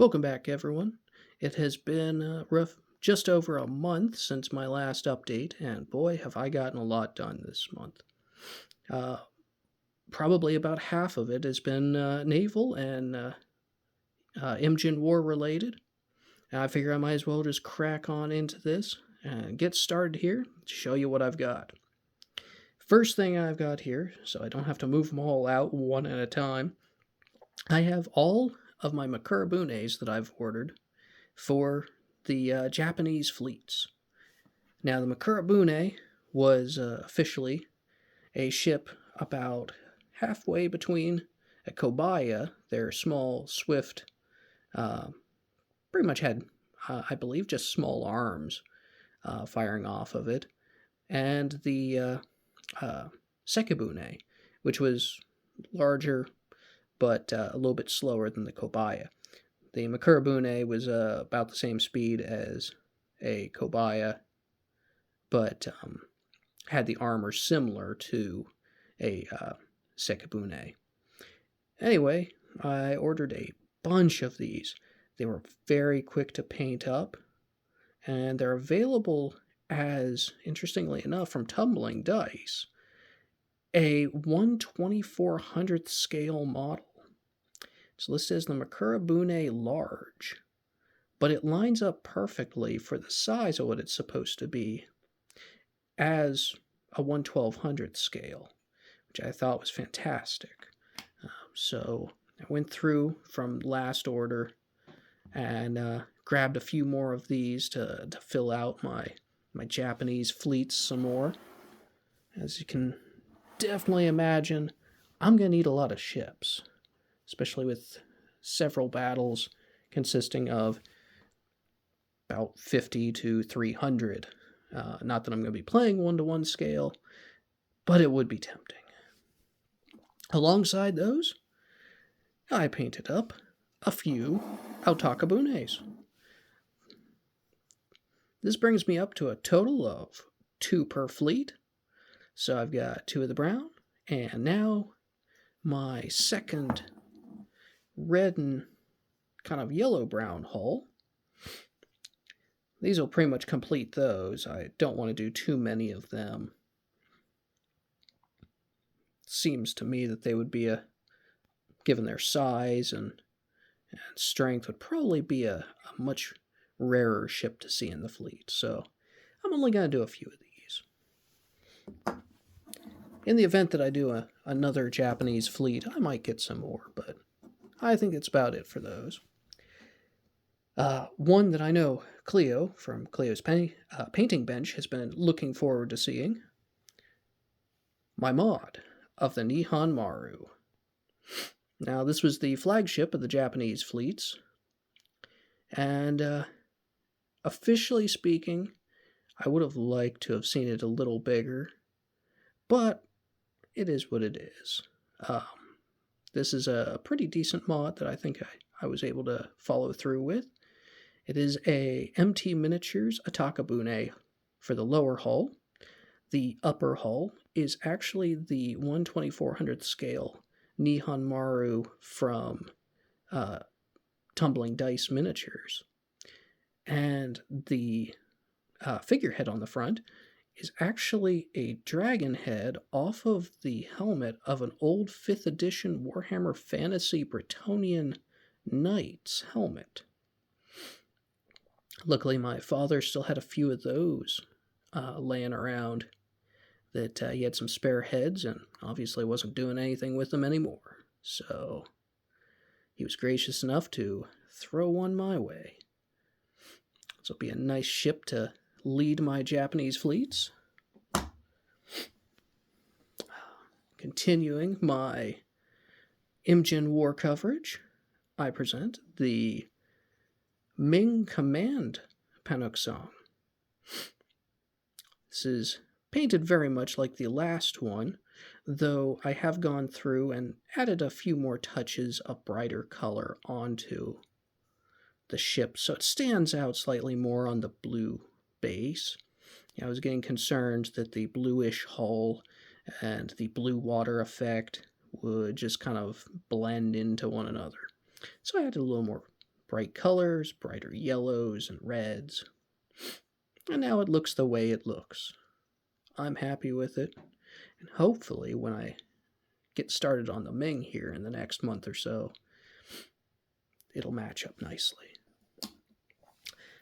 Welcome back, everyone. It has been just over a month since my last update, and boy, have I gotten a lot done this month. Probably about half of it has been naval and Imjin War related. And I figure I might as well just crack on into this and get started here to show you what I've got. First thing I've got here, so I don't have to move them all out one at a time, I have all of my Mekurabunes that I've ordered for the Japanese fleets. Now, the Mekurabune was officially a ship about halfway between a Kobaya, their small, swift, pretty much had, I believe, just small arms firing off of it, and the Sekibune, which was larger but a little bit slower than the Kobaya. The Mekurabune was about the same speed as a Kobaya, but had the armor similar to a Sekibune. Anyway, I ordered a bunch of these. They were very quick to paint up, and they're available as, interestingly enough, from Tumbling Dice, a 1/2400th scale model. It's listed as the Mekurabune Large, but it lines up perfectly for the size of what it's supposed to be as a 1/1200th scale, which I thought was fantastic. So I went through from last order and grabbed a few more of these to fill out my Japanese fleets some more. As you can definitely imagine, I'm going to need a lot of ships, especially with several battles consisting of about 50 to 300. Not that I'm going to be playing 1-to-1 scale, but it would be tempting. Alongside those, I painted up a few Oatakabunes. This brings me up to a total of 2 per fleet. So I've got 2 of the brown, and now my second red and kind of yellow-brown hull. These will pretty much complete those. I don't want to do too many of them. Seems to me that they would be given their size and strength, would probably be a much rarer ship to see in the fleet. So I'm only going to do a few of these. In the event that I do another Japanese fleet, I might get some more, but I think that's about it for those. One that I know Cleo from Cleo's Painting Bench has been looking forward to seeing. My mod of the Nihon Maru. Now, this was the flagship of the Japanese fleets, and officially speaking, I would have liked to have seen it a little bigger, but it is what it is. This is a pretty decent mod that I think I was able to follow through with. It is a MT Miniatures Atakabune for the lower hull. The upper hull is actually the 1/2400th scale Nihon Maru from Tumbling Dice Miniatures. And the figurehead on the front is actually a dragon head off of the helmet of an old 5th edition Warhammer Fantasy Bretonnian Knight's helmet. Luckily, my father still had a few of those laying around that he had some spare heads and obviously wasn't doing anything with them anymore. So he was gracious enough to throw one my way. This will be a nice ship to lead my Japanese fleets. Continuing my Imjin War coverage, I present the Ming Command Paneuksan. This is painted very much like the last one, though I have gone through and added a few more touches of brighter color onto the ship, so it stands out slightly more on the blue base. I was getting concerned that the bluish hull and the blue water effect would just kind of blend into one another. So I added a little more bright colors, brighter yellows and reds. And now it looks the way it looks. I'm happy with it. And hopefully when I get started on the Ming here in the next month or so, it'll match up nicely.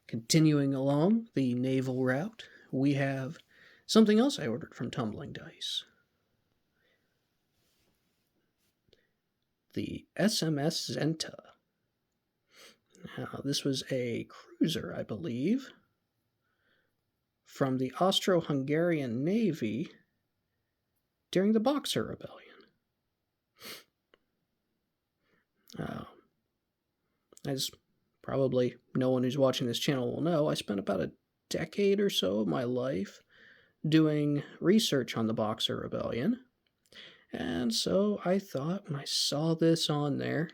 Continuing along the naval route, we have something else I ordered from Tumbling Dice. The SMS Zenta. Now, this was a cruiser, I believe, from the Austro-Hungarian Navy during the Boxer Rebellion. As probably no one who's watching this channel will know, I spent about a decade or so of my life doing research on the Boxer Rebellion. And so I thought when I saw this on there,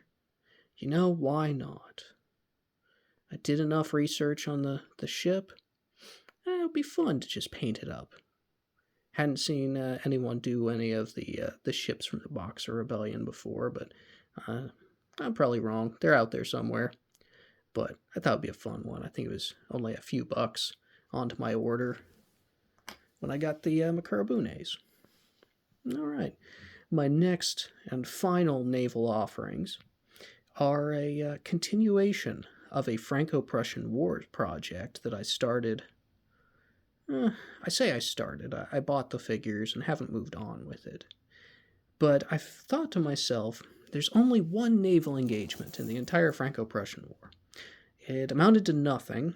you know, why not? I did enough research on the ship. It would be fun to just paint it up. Hadn't seen anyone do any of the ships from the Boxer Rebellion before, but I'm probably wrong. They're out there somewhere. But I thought it'd be a fun one. I think it was only a few bucks onto my order when I got the Mekurabunes. All right. My next and final naval offerings are a continuation of a Franco-Prussian War project that I started. I say I started. I bought the figures and haven't moved on with it. But I thought to myself, there's only one naval engagement in the entire Franco-Prussian War. It amounted to nothing.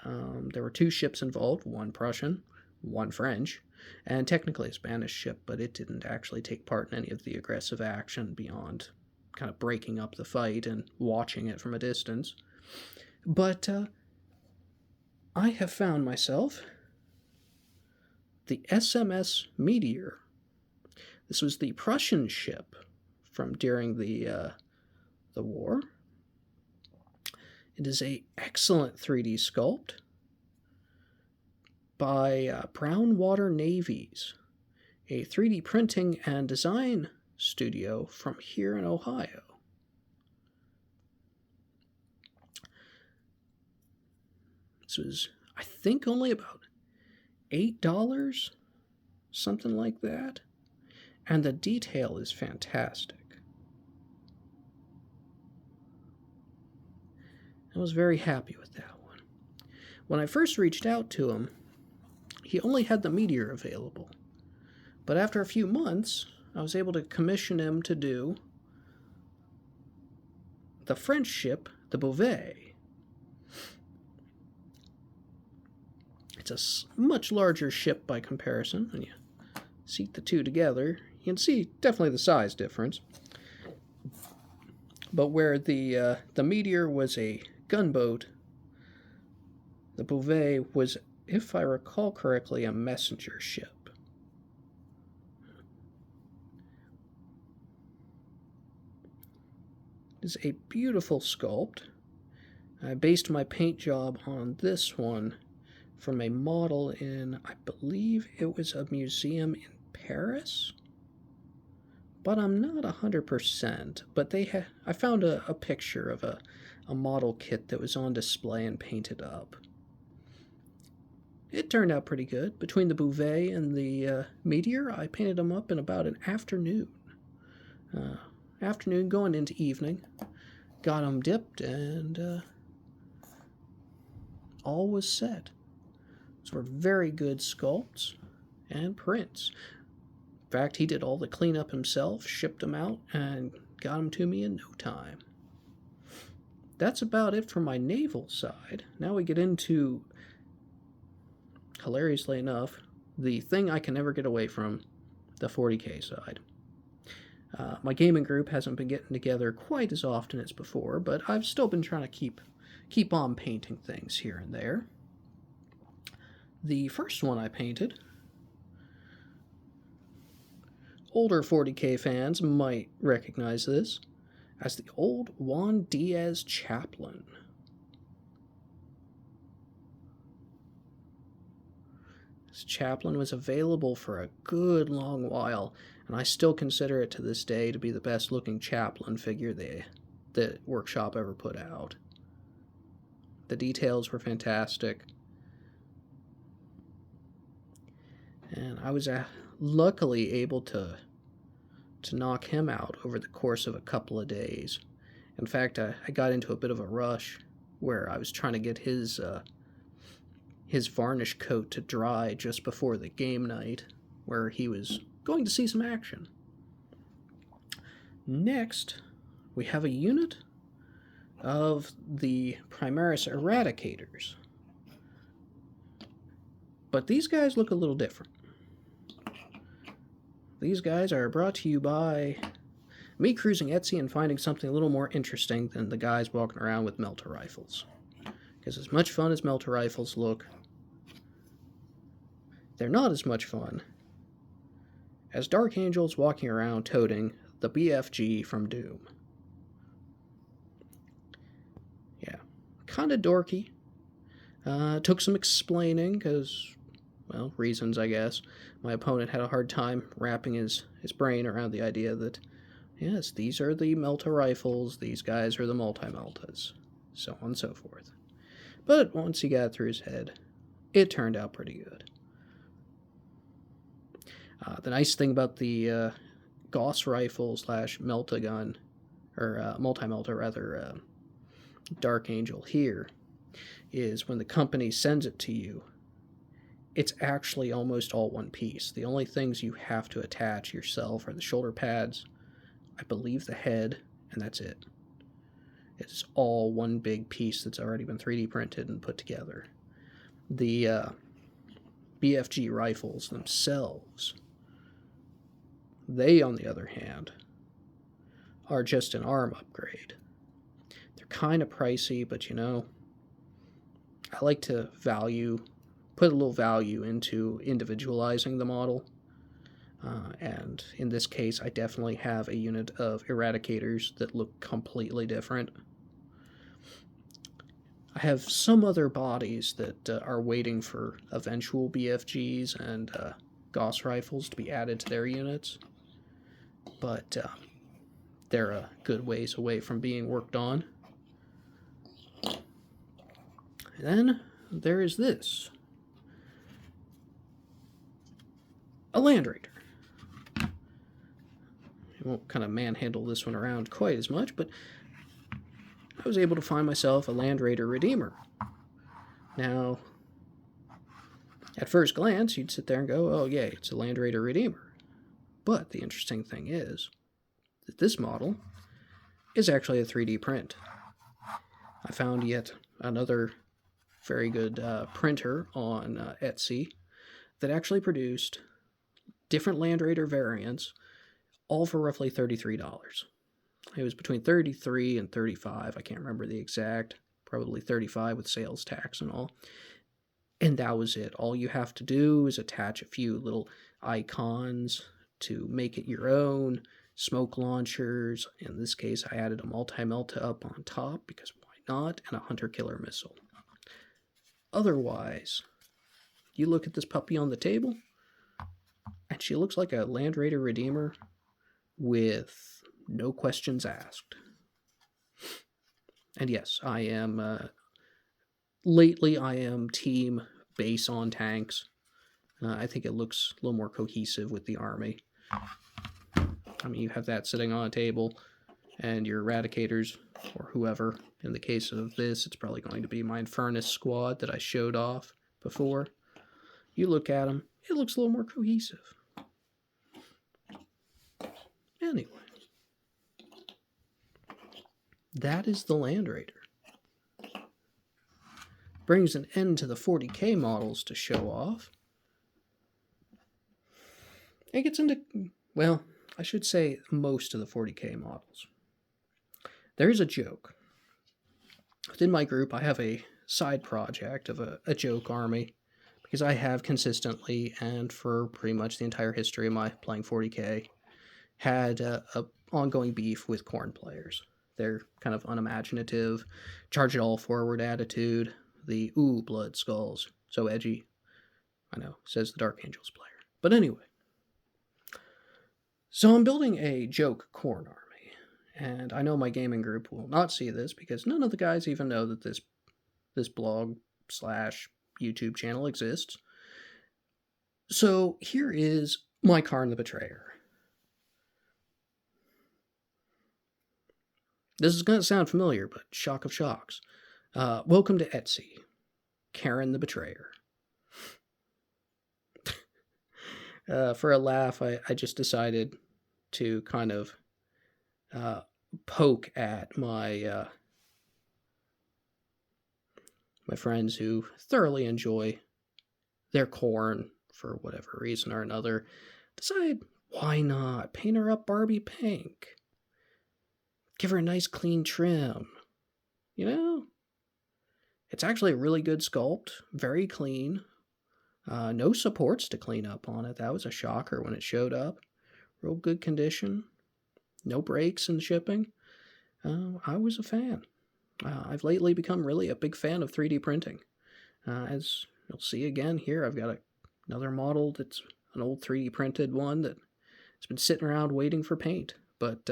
There were 2 ships involved, one Prussian, one French, and technically a Spanish ship, but it didn't actually take part in any of the aggressive action beyond kind of breaking up the fight and watching it from a distance. But I have found myself the SMS Meteor. This was the Prussian ship from during the war. It is an excellent 3D sculpt by Brown Water Navies, a 3D printing and design studio from here in Ohio. This was, I think, only about $8, something like that. And the detail is fantastic. I was very happy with that one. When I first reached out to him, he only had the Meteor available. But after a few months, I was able to commission him to do the French ship, the Bouvet. It's a much larger ship by comparison. When you seat the two together, you can see definitely the size difference. But where the Meteor was a gunboat, the Bouvet was, if I recall correctly, a messenger ship. It's a beautiful sculpt. I based my paint job on this one from a model in, I believe it was a museum in Paris, but I'm not 100%. But I found a picture of a model kit that was on display and painted up. It turned out pretty good. Between the Bouvet and the Meteor, I painted them up in about an afternoon. Afternoon going into evening. Got them dipped, and all was set. These were very good sculpts and prints. In fact, he did all the cleanup himself, shipped them out, and got them to me in no time. That's about it for my naval side. Now we get into, hilariously enough, the thing I can never get away from, the 40K side. My gaming group hasn't been getting together quite as often as before, but I've still been trying to keep on painting things here and there. The first one I painted, older 40K fans might recognize this as the old Juan Diaz Chaplain. This Chaplain was available for a good long while, and I still consider it to this day to be the best looking Chaplain figure the workshop ever put out. The details were fantastic. And I was luckily able to knock him out over the course of a couple of days. In fact, I got into a bit of a rush where I was trying to get his varnish coat to dry just before the game night, where he was going to see some action. Next, we have a unit of the Primaris Eradicators. But these guys look a little different. These guys are brought to you by me cruising Etsy and finding something a little more interesting than the guys walking around with melter rifles. Because as much fun as melter rifles look, they're not as much fun as Dark Angels walking around toting the BFG from Doom. Yeah, kind of dorky. Took some explaining because, well, reasons, I guess. My opponent had a hard time wrapping his brain around the idea that, yes, these are the melta rifles, these guys are the multi-meltas, so on and so forth. But once he got through his head, it turned out pretty good. The nice thing about the Gauss rifle / melta gun, or multi-melta rather, Dark Angel here, is when the company sends it to you, it's actually almost all one piece. The only things you have to attach yourself are the shoulder pads, I believe the head, and that's it. It's all one big piece that's already been 3D printed and put together. The BFG rifles themselves, they, on the other hand, are just an arm upgrade. They're kind of pricey, but you know, I like to put a little value into individualizing the model. And in this case, I definitely have a unit of Eradicators that look completely different. I have some other bodies that are waiting for eventual BFGs and Gauss rifles to be added to their units, but they're a good ways away from being worked on. And then there is this. A Land Raider. I won't kind of manhandle this one around quite as much, but I was able to find myself a Land Raider Redeemer. Now, at first glance, you'd sit there and go, oh, yay, it's a Land Raider Redeemer. But the interesting thing is that this model is actually a 3D print. I found yet another very good printer on Etsy that actually produced different Land Raider variants, all for roughly $33. It was between $33 and $35. I can't remember the exact. Probably $35 with sales tax and all. And that was it. All you have to do is attach a few little icons to make it your own. Smoke launchers. In this case, I added a multi-melta up on top, because why not? And a hunter-killer missile. Otherwise, you look at this puppy on the table, and she looks like a Land Raider Redeemer with no questions asked. And yes, I am, lately I am team base on tanks. I think it looks a little more cohesive with the army. I mean, you have that sitting on a table, and your Eradicators, or whoever. In the case of this, it's probably going to be my Infernus squad that I showed off before. You look at them, it looks a little more cohesive. Anyway, that is the Land Raider. Brings an end to the 40K models to show off. It gets into, well, I should say most of the 40K models. There is a joke. Within my group, I have a side project of a joke army, because I have consistently, and for pretty much the entire history of my playing 40K, had a ongoing beef with Khorne players. They're kind of unimaginative, charge it all forward attitude, the ooh, blood skulls, so edgy. I know, says the Dark Angels player. But anyway, so I'm building a joke Khorne army, and I know my gaming group will not see this because none of the guys even know that this this blog slash YouTube channel exists. So here is my Karn the Betrayer. This is going to sound familiar, but shock of shocks. Welcome to Etsy, Karen the Betrayer. For a laugh, I just decided to kind of poke at my my friends who thoroughly enjoy their corn for whatever reason or another. Decide, why not paint her up Barbie pink? Give her a nice clean trim. You know? It's actually a really good sculpt, very clean. No supports to clean up on it. That was a shocker when it showed up. Real good condition. No breaks in shipping. I was a fan. I've lately become really a big fan of 3D printing. As you'll see again here, I've got another model that's an old 3D printed one that has been sitting around waiting for paint. But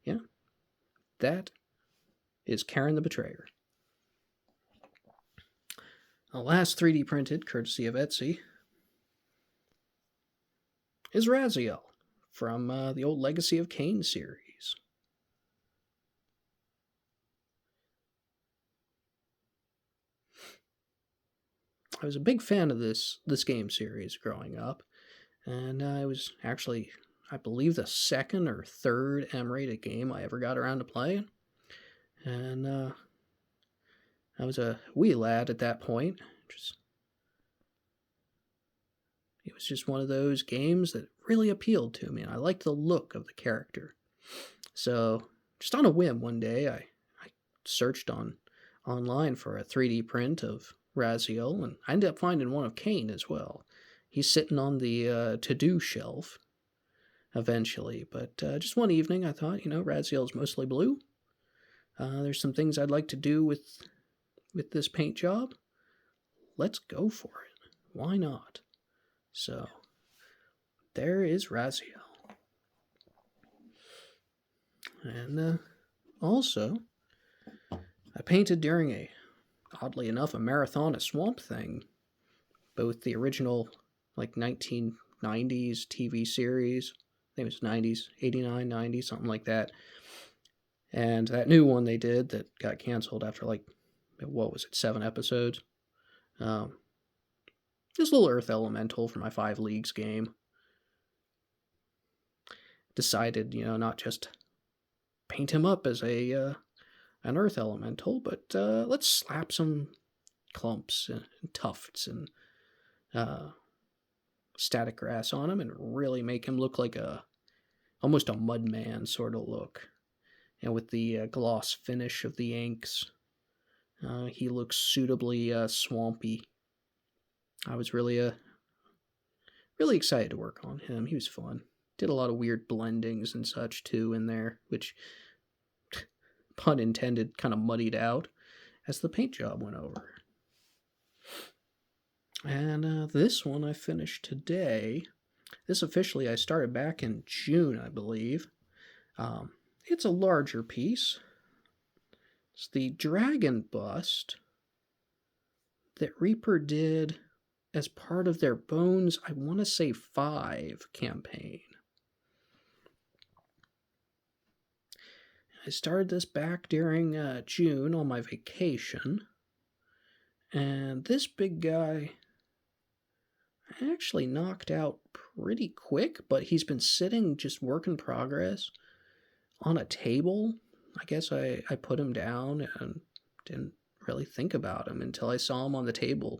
yeah, that is Karen the Betrayer. The last 3D printed, courtesy of Etsy, is Raziel from the old Legacy of Kain series. I was a big fan of this game series growing up, and it was actually, I believe, the second or third M-rated game I ever got around to playing. And I was a wee lad at that point. It was just one of those games that really appealed to me, and I liked the look of the character. So, just on a whim one day, I searched online for a 3D print of Raziel, and I ended up finding one of Kain as well. He's sitting on the to-do shelf eventually, but just one evening I thought, Raziel's mostly blue. There's some things I'd like to do with this paint job. Let's go for it. Why not? So, there is Raziel. And also, I painted during oddly enough, a marathon of Swamp Thing. Both the original, 1990s TV series, I think it was 90s, 89, 90, something like that. And that new one they did that got canceled after, 7 episodes. Just a little Earth Elemental for my 5 Leagues game. Decided, not just paint him up as an Earth Elemental, but let's slap some clumps and tufts and static grass on him and really make him look like almost a Mudman sort of look. And with the gloss finish of the inks, he looks suitably swampy. I was really excited to work on him. He was fun. Did a lot of weird blendings and such too in there, which, pun intended, kind of muddied out as the paint job went over. And this one I finished today. This officially I started back in June, I believe. It's a larger piece. It's the dragon bust that Reaper did as part of their Bones, I want to say 5 campaign. I started this back during June on my vacation. And this big guy I actually knocked out pretty quick, but he's been sitting just work in progress on a table. I guess I put him down and didn't really think about him until I saw him on the table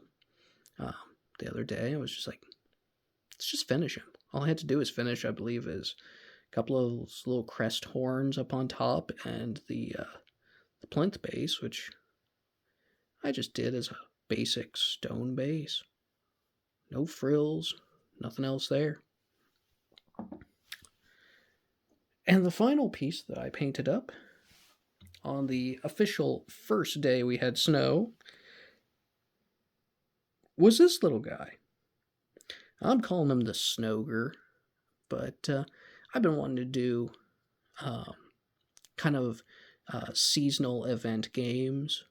the other day. I was just like, let's just finish him. All I had to do is finish, I believe, is a couple of those little crest horns up on top and the plinth base, which I just did as a basic stone base. No frills, nothing else there. And the final piece that I painted up on the official first day we had snow was this little guy. I'm calling him the Snogre, but I've been wanting to do kind of seasonal event games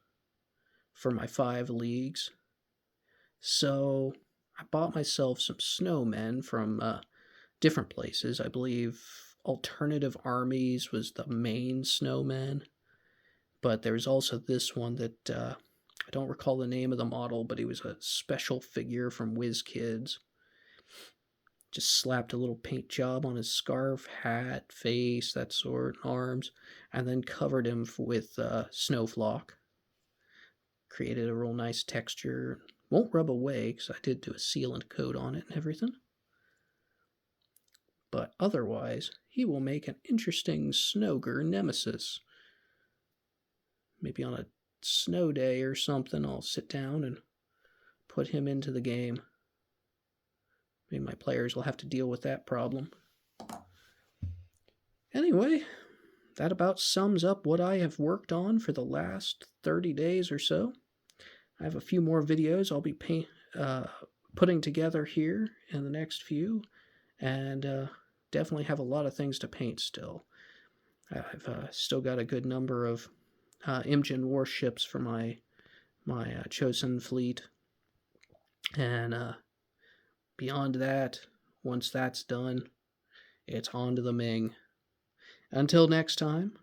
for my 5 leagues. So I bought myself some snowmen from different places. I believe Alternative Armies was the main snowman, but there's also this one that I don't recall the name of the model, but he was a special figure from Wizkids. Just slapped a little paint job on his scarf, hat, face, that sort, arms, and then covered him with snow flock. Created a real nice texture. Won't rub away because I did do a sealant coat on it and everything. But otherwise, he will make an interesting Snogre nemesis. Maybe on a snow day or something, I'll sit down and put him into the game. Maybe my players will have to deal with that problem. Anyway, that about sums up what I have worked on for the last 30 days or so. I have a few more videos I'll be putting together here in the next few, and definitely have a lot of things to paint still. I've still got a good number of Imjin warships for my chosen fleet, and beyond that, once that's done, it's on to the Ming. Until next time,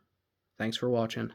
thanks for watching.